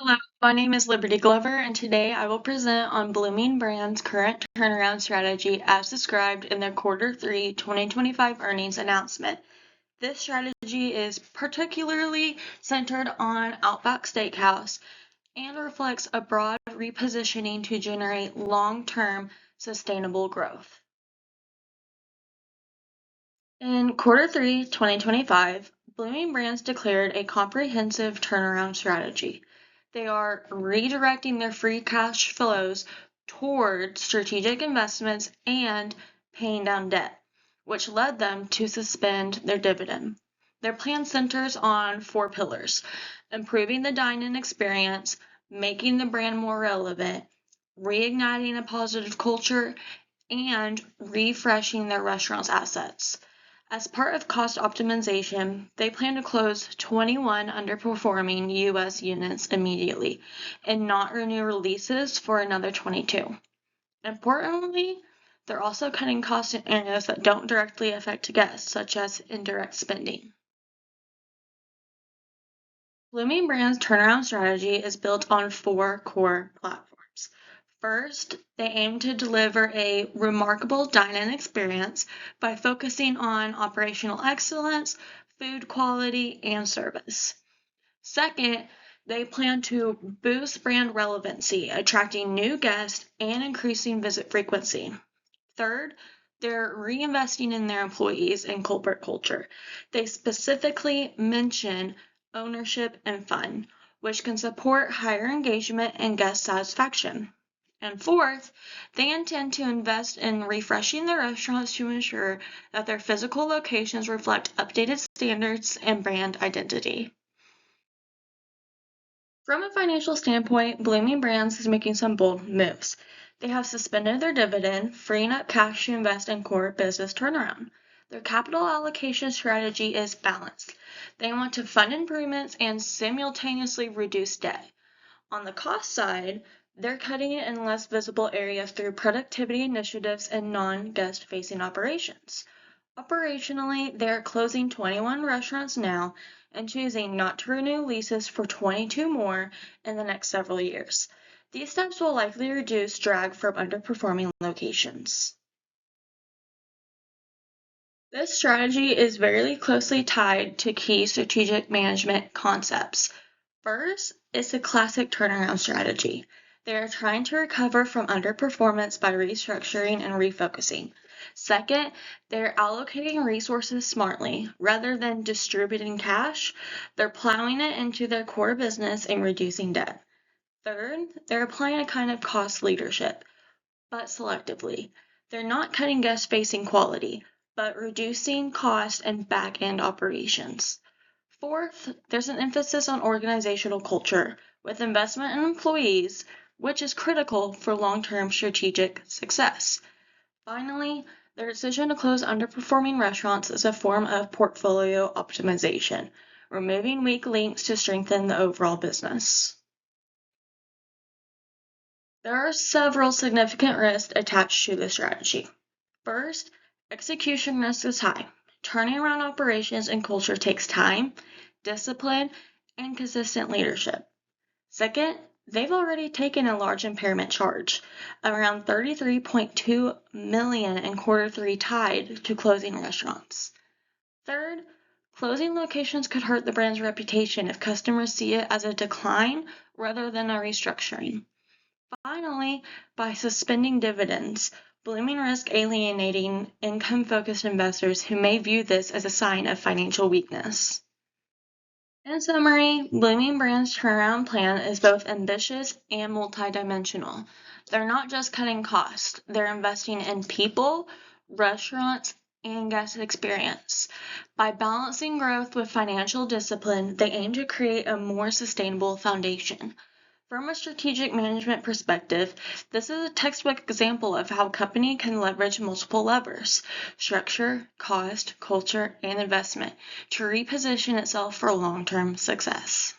Hello, my name is Liberty Glover, and today I will present on Bloomin Brands' current turnaround strategy as described in their Q3 2025 earnings announcement. This strategy is particularly centered on Outback Steakhouse and reflects a broad repositioning to generate long-term sustainable growth. In Q3 2025, Bloomin Brands declared a comprehensive turnaround strategy. They are redirecting their free cash flows toward strategic investments and paying down debt, which led them to suspend their dividend. Their plan centers on four pillars: improving the dine-in experience, making the brand more relevant, reigniting a positive culture, and refreshing their restaurant's assets. As part of cost optimization, they plan to close 21 underperforming U.S. units immediately and not renew leases for another 22. Importantly, they're also cutting costs in areas that don't directly affect guests, such as indirect spending. Bloomin Brands' turnaround strategy is built on four core platforms. First, they aim to deliver a remarkable dine-in experience by focusing on operational excellence, food quality, and service. Second, they plan to boost brand relevancy, attracting new guests and increasing visit frequency. Third, they're reinvesting in their employees and corporate culture. They specifically mention ownership and fun, which can support higher engagement and guest satisfaction. And fourth, they intend to invest in refreshing their restaurants to ensure that their physical locations reflect updated standards and brand identity. From a financial standpoint, Bloomin Brands is making some bold moves. They have suspended their dividend, freeing up cash to invest in core business turnaround. Their capital allocation strategy is balanced. They want to fund improvements and simultaneously reduce debt. On the cost side, they're cutting it in less visible areas through productivity initiatives and non-guest facing operations. Operationally, they're closing 21 restaurants now and choosing not to renew leases for 22 more in the next several years. These steps will likely reduce drag from underperforming locations. This strategy is very closely tied to key strategic management concepts. First, it's a classic turnaround strategy. They are trying to recover from underperformance by restructuring and refocusing. Second, they're allocating resources smartly. Rather than distributing cash, they're plowing it into their core business and reducing debt. Third, they're applying a kind of cost leadership, but selectively. They're not cutting guest-facing quality, but reducing cost and back-end operations. Fourth, there's an emphasis on organizational culture, with investment in employees, which is critical for long-term strategic success. Finally, their decision to close underperforming restaurants is a form of portfolio optimization, removing weak links to strengthen the overall business. There are several significant risks attached to this strategy. First, execution risk is high. Turning around operations and culture takes time, discipline, and consistent leadership. Second, they've already taken a large impairment charge, around $33.2 million in Q3 tied to closing restaurants. Third, closing locations could hurt the brand's reputation if customers see it as a decline rather than a restructuring. Finally, by suspending dividends, Bloomin risks alienating income-focused investors who may view this as a sign of financial weakness. In summary, Bloomin Brands' turnaround plan is both ambitious and multidimensional. They're not just cutting costs, they're investing in people, restaurants, and guest experience. By balancing growth with financial discipline, they aim to create a more sustainable foundation. From a strategic management perspective, this is a textbook example of how a company can leverage multiple levers: structure, cost, culture, and investment to reposition itself for long-term success.